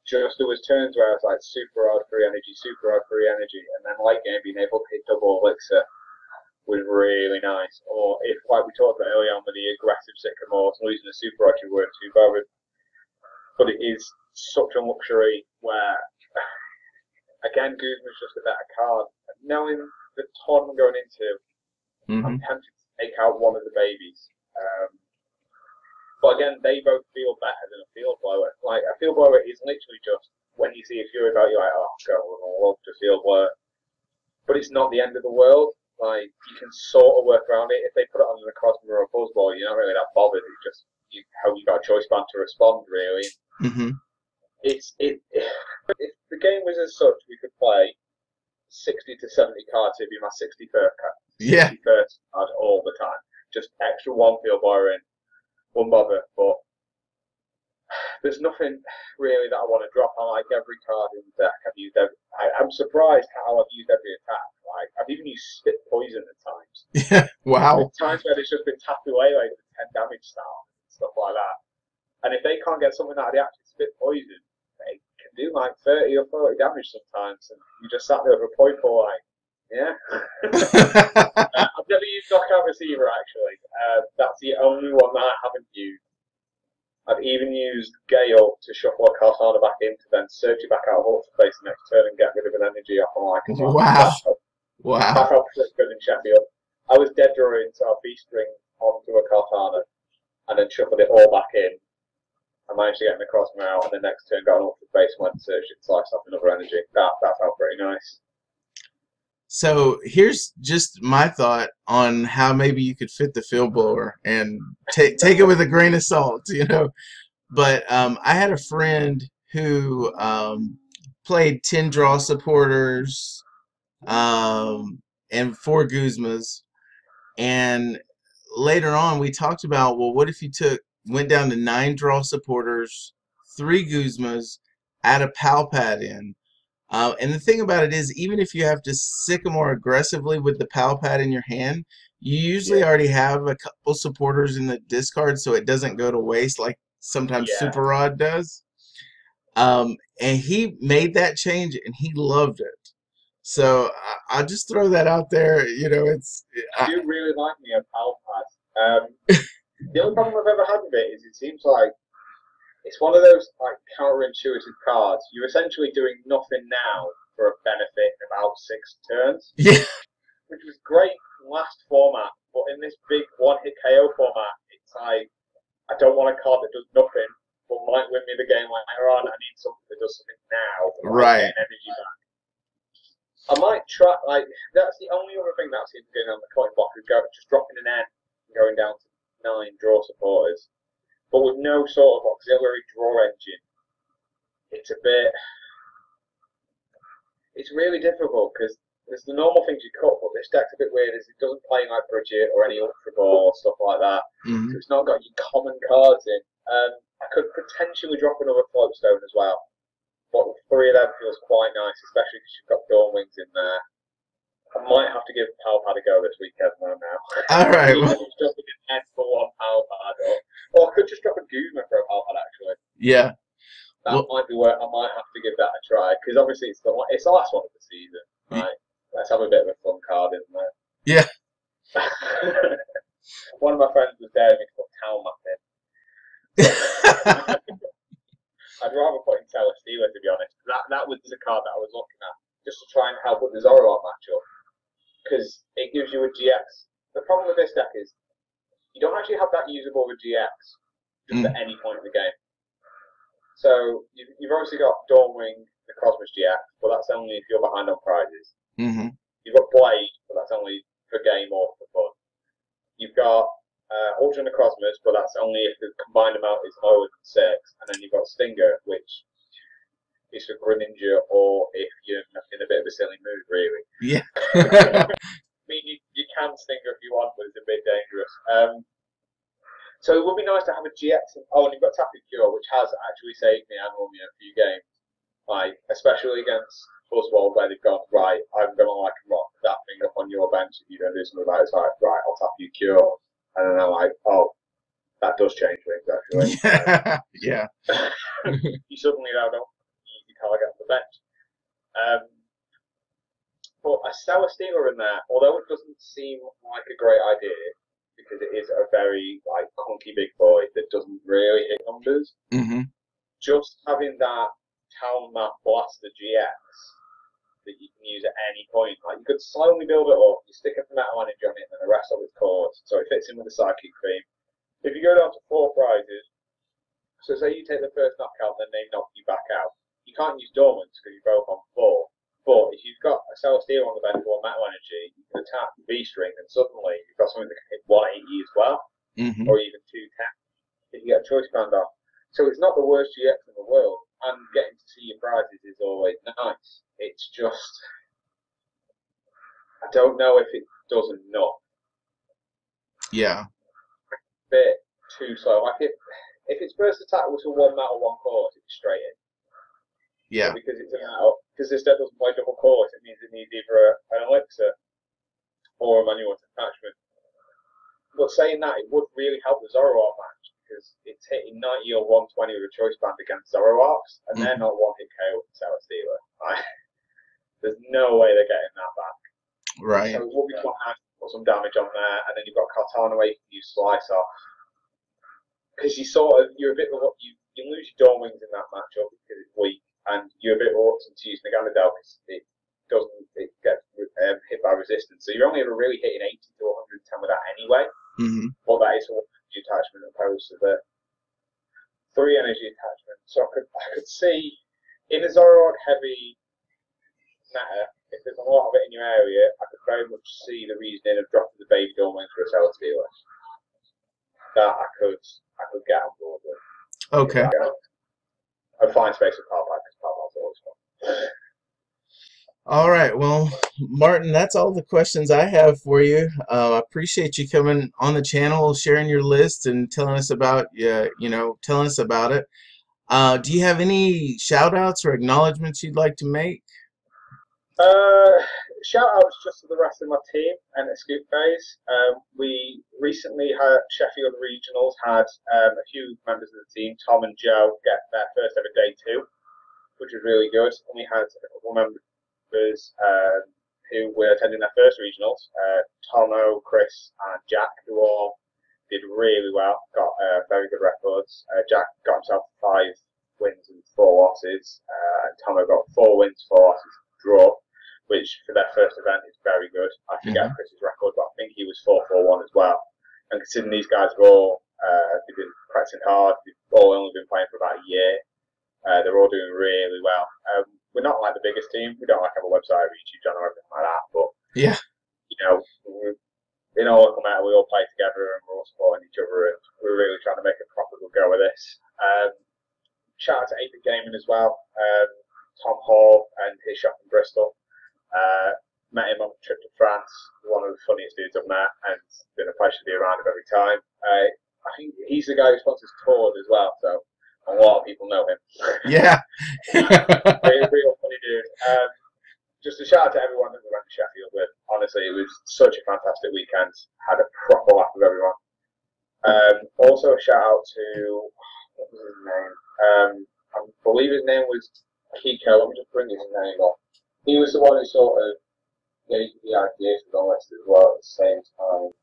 Just there was turns where I was like Super Rod, free energy, Super Rod, free energy, and then late game being able to hit double Elixir was really nice. Or if, like we talked about earlier on with the aggressive Sycamores, losing a Super Rod, you weren't too bothered. But it is such a luxury where, again, Guzman's just a better card. Knowing the tournament going into, I'm tempted to take out one of the babies. But again, they both feel better than a Field Blower. Like, a Field Blower is literally just, when you see a Fury about, you're like, oh, God, I love the Field Blower. But it's not the end of the world. Like, you can sort of work around it. If they put it on a Necrozma or a Buzzball, you're not really that bothered. It's just, you hope you got a choice band to respond, really.
Mm-hmm.
If the game was as such, we could play 60 to 70 cards. It'd be my 61st card.
Yeah.
61st card all the time. Just extra 1 Field Blower in. Wouldn't bother. But there's nothing really that I want to drop. I like every card in the deck. I'm surprised how I've used every attack. Like I've even used spit poison at times.
Yeah. Wow.
There's times where it's just been tapped away like with 10 damage style and stuff like that. And if they can't get something out of the actual spit poison, they can do like 30 or 40 damage sometimes, and you just sat there with a point for like, yeah. I've never used knockout receiver actually. That's the only one that I haven't used. I've even used Gale to shuffle a Cartana back in to then search it back out of Ultra Face the next turn and get rid of an energy off on like as well.
Wow.
That felt pretty good in Sheffield. I was dead drawing to our B-string onto a Cartana and then shuffled it all back in. I managed to get Necrozma out, and the next turn got an Ultra Face and went to search it and slice off another energy. That felt pretty nice.
So here's just my thought on how maybe you could fit the field blower, and take it with a grain of salt, you know. But I had a friend who played 10 draw supporters and 4 Guzmas, and later on we talked about, well, what if you went down to 9 draw supporters, 3 Guzmas, add a pal pad in. And the thing about it is, even if you have to Sycamore aggressively with the pal pad in your hand, you usually already have a couple supporters in the discard, so it doesn't go to waste like sometimes Super Rod does. And he made that change, and he loved it. So I'll just throw that out there. You know,
I do really like me a pal pad. The only problem I've ever had with it is it seems like it's one of those like counterintuitive cards. You're essentially doing nothing now for a benefit in about 6 turns.
Yeah.
Which was great in last format, but in this big one-hit KO format, it's like I don't want a card that does nothing but might win me the game later on. I need something that does something now.
Right.
Energy back. I might try. Like that's the only other thing that seems going on the coin block is just dropping an N and going down to 9 draw supporters. But with no sort of auxiliary draw engine, it's really difficult because there's the normal things you cut, but this deck's a bit weird as it doesn't play like Bridget or any Ultra Ball or stuff like that.
Mm-hmm.
So it's not got your common cards in. I could potentially drop another Floatstone as well, but 3 of them feels quite nice, especially because you've got Dawn Wings in there. I might have to give Palpad a go this weekend now.
All right.
Just a N for 1 Palpad, or I could just drop a Guzma for a Palpad actually.
Yeah.
That might be where I might have to give that a try because obviously it's the last one of the season. Right? Let's have a bit of a fun card in there.
Yeah.
One of my friends was daring me to put Town Map in. I'd rather put in Celesteela to be honest. That was a card that I was looking at just to try and help with the Zoroark matchup because it gives you a GX. The problem with this deck is you don't actually have that usable with GX just at any point in the game. So you've obviously got Dawnwing, the Cosmos GX, but that's only if you're behind on prizes.
Mm-hmm.
You've got Blade, but that's only for game or for fun. You've got Ultra Necrozmas, but that's only if the combined amount is lower than 6. And then you've got Stinger, which is for Greninja or if you're in a bit of a silly mood, really.
Yeah.
I mean, you can Stinger if you want, but it's a bit dangerous. So it would be nice to have a GX. And you've got Tapu Cure, which has actually saved me and won me a few games. Like, especially against Buzzwole, where they've gone, right, I'm going to rock that thing up on your bench if you don't do something about it. It's like, right, I'll Tapu Cure. And then I'm like, that does change things, actually.
Yeah.
You suddenly now don't easy target on the bench. But a Celesteela in there, although it doesn't seem like a great idea, because it is a very clunky big boy that doesn't really hit numbers.
Mm-hmm.
Just having that Town Map Blaster GX that you can use at any point, you could slowly build it up. You stick a metal energy on it, and then the rest of its cores, so it fits in with the Psychic Theme. If you go down to 4 prizes, so say you take the first knockout, then they knock you back out. You can't use Dormants because you're both on 4. But if you've got a Celesteela on the bench or metal energy, you can attack the B-string, and suddenly you've got something that can hit 180 as well, or even 210 if you get a choice band off. So it's not the worst GX in the world, and getting to see your prizes is always nice. It's just, I don't know if it does enough.
Yeah.
A bit too slow. if its first attack was a 1 metal 1 course, it'd be straight in.
Yeah.
But because it's a metal, because this deck doesn't play double course, it means it needs either an elixir or a manual attachment. But saying that, it would really help the Zoroark match because it's hitting 90 or 120 with a choice band against Zoroarks, and they're not one hit KO with Sour Stealer. Right? There's no way they're getting that back.
Right.
So it would be quite nice to put some damage on there, and then you've got Kartana where you can use Slice Off. Because you're a bit you lose your Dawn Wings in that matchup because it's weak, and you're a bit reluctant to use Naganadel because it gets hit by resistance. So you're only ever really hitting 80 to 110 with that anyway. But that is a 1 energy attachment opposed to the 3 energy attachment. So I could see in a Zoroark heavy meta, if there's a lot of it in your area, I could very much see the reasoning of dropping the baby Dawn Wings for a Sour Stealer. That I could get on board with.
Okay.
I'd find space with Palpite because Palpite's always fun.
All right. Well, Martyn, that's all the questions I have for you. I appreciate you coming on the channel, sharing your list, and telling us about telling us about it. Do you have any shout outs or acknowledgments you'd like to make?
Shout outs just to the rest of my team and the Scoop Phase. We recently had Sheffield Regionals had a few members of the team, Tom and Joe, get their first ever day 2, which was really good. And we had a couple of members who were attending their first regionals, Tomo, Chris, and Jack, who all did really well, got very good records. Jack got himself 5 wins and 4 losses, and Tomo got 4 wins, 4 losses, draw, which for their first event is very good. I forget Chris's record, but I think he was 4-4-1 as well. And considering these guys have all they've been practicing hard, they've all only been playing for about a year, they're all doing really well. We're not like the biggest team. We don't like have a website or YouTube channel or anything like that. But
yeah,
in all local matter, we all play together and we're all supporting each other, and we're really trying to make a proper good go of this. Shout out to Apex Gaming as well. Tom Hall and his shop in Bristol. Met him on a trip to France. One of the funniest dudes I've met, and it's been a pleasure to be around him every time. I think he's the guy who sponsors tours as well, so a lot of people know him.
Yeah.
real funny dude. Just a shout out to everyone that we went to Sheffield with. Honestly, it was such a fantastic weekend. Had a proper laugh with everyone. Also a shout out to, what was his name? I believe his name was Kiko. Let me just bring his name up. He was the one who sort of gave the idea for the list as well at the same time.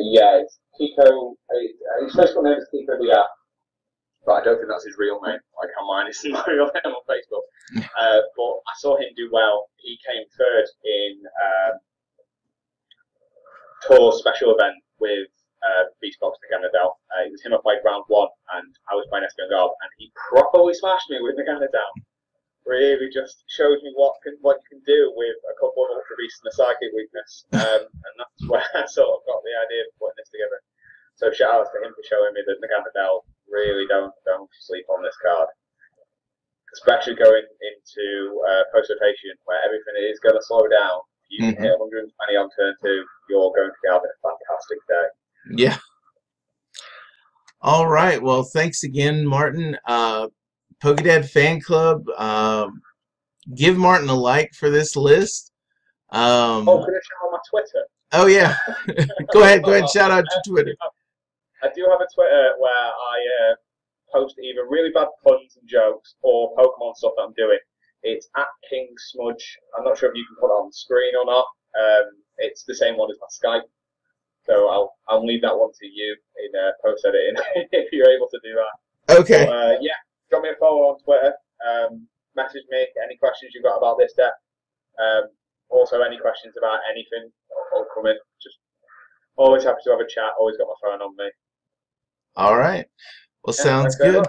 Yeah, it's Kiko. His first name is Kiko Dia, but I don't think that's his real name. Like on mine, it's my real name on Facebook. But I saw him do well. He came third in Tour's special event with Beastbox Naganadel. It was him I played round 1, and I was playing Escangal, and he properly smashed me with Naganadel. Really just showed me what you can do with a couple of Ultra Beasts and a Psychic weakness. And that's where I sort of got the idea of putting this together. So shout out to him for showing me that Naganadel really don't sleep on this card. Especially going into post-rotation where everything is going to slow down. If you can hit 120 on turn 2, you're going to be having a fantastic day.
Yeah. All right. Well, thanks again, Martyn. PokeDad Fan Club, give Martyn a like for this list.
Can I shout out my Twitter?
Oh, yeah. Go ahead. Shout out to Twitter.
I do have a Twitter where I post either really bad puns and jokes or Pokemon stuff that I'm doing. It's at King Smudge. I'm not sure if you can put it on the screen or not. It's the same one as my Skype. So I'll leave that one to you in post editing if you're able to do that.
Okay.
But, yeah, drop me a follow on Twitter. Message me any questions you've got about this deck. Also, any questions about anything upcoming. Just always happy to have a chat. Always got my phone on me. All
right. Well, sounds good.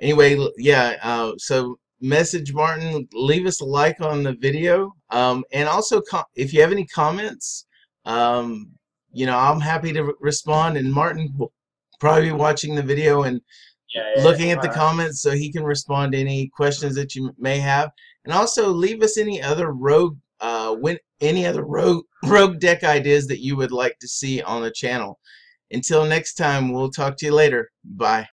Anyway, yeah. So message Martyn. Leave us a like on the video. And also, if you have any comments, I'm happy to respond. And Martyn will probably be watching the video and looking at the comments so he can respond to any questions that you may have. And also leave us any other rogue when any other rogue deck ideas that you would like to see on the channel. Until next time, we'll talk to you later. Bye.